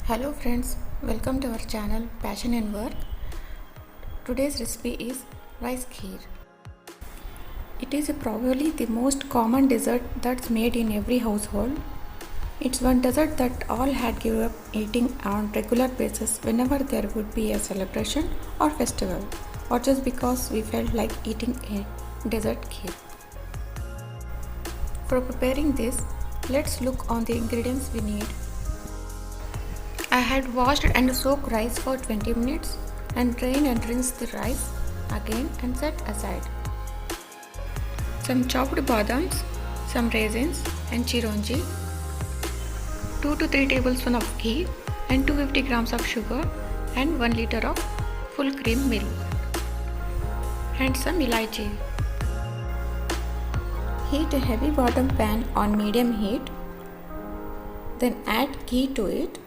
Hello friends, welcome to our channel Passion and Work. Today's recipe is rice kheer. It is probably the most common dessert that's made in every household. It's one dessert that all had given up eating on regular basis whenever there would be a celebration or festival, or just because we felt like eating a dessert kheer. For preparing this, let's look on the ingredients we need. I had washed and soaked rice for 20 minutes and drained and rinsed the rice again and set aside. Some chopped badams, some raisins and chironji, 2 to 3 tablespoons of ghee and 250 grams of sugar and 1 liter of full cream milk and some elaichi. Heat a heavy bottom pan on medium heat, then add ghee to it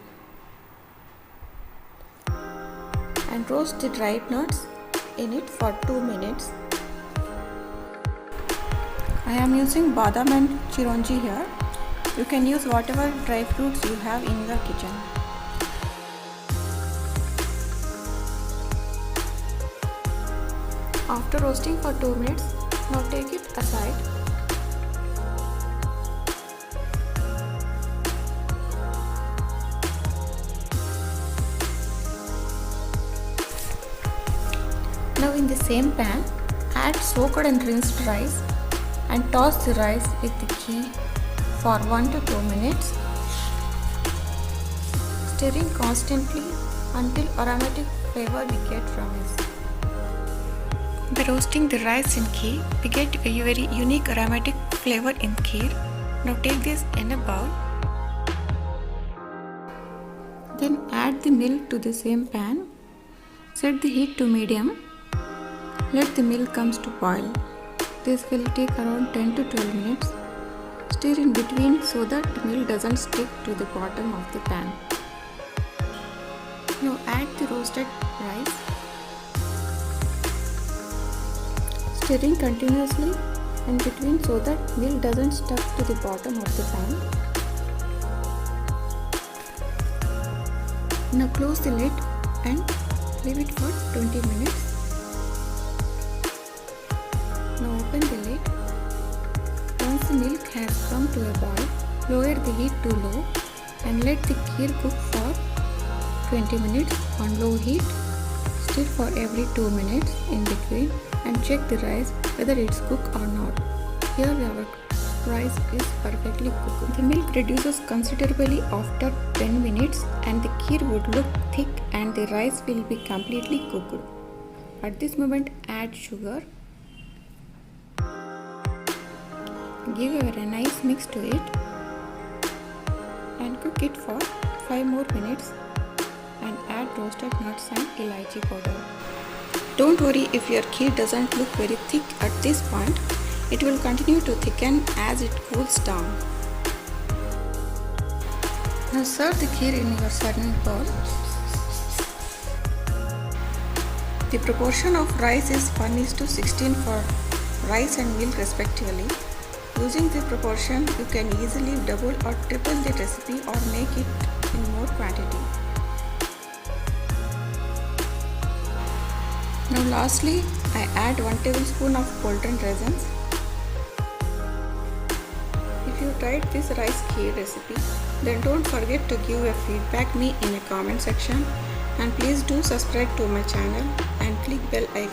and roast the dried nuts in it for 2 minutes. I am using badam and chironji here. You can use whatever dry fruits you have in your kitchen. After roasting for 2 minutes, now take it aside. Now in the same pan, add soaked and rinsed rice and toss the rice with the ghee for 1 to 2 minutes, stirring constantly until aromatic flavor we get from it. By roasting the rice in ghee, we get a very unique aromatic flavor in kheer. Now take this in a bowl. Then add the milk to the same pan. Set the heat to medium. Let the milk comes to boil. This will take around 10 to 12 minutes. Stir in between so that the milk doesn't stick to the bottom of the pan. Now add the roasted rice. Stirring continuously in between so that milk doesn't stuck to the bottom of the pan. Now close the lid and leave it for 20 minutes. Now open the lid. Once the milk has come to a boil, lower the heat to low and let the kheer cook for 20 minutes on low heat. Stir for every 2 minutes in between and check the rice whether it's cooked or not. Here our rice is perfectly cooked. The milk reduces considerably after 10 minutes and the kheer would look thick and the rice will be completely cooked. At this moment add sugar. Give a nice mix to it and cook it for 5 more minutes and add roasted nuts and elaichi powder. Don't worry if your kheer doesn't look very thick at this point. It will continue to thicken as it cools down. Now serve the kheer in your serving bowl. The proportion of rice is 1:16 for rice and milk respectively. Using the proportion, you can easily double or triple the recipe or make it in more quantity. Now lastly, I add 1 tablespoon of golden raisins. If you tried this rice kheer recipe, then don't forget to give a feedback me in a comment section and please do subscribe to my channel and click bell icon.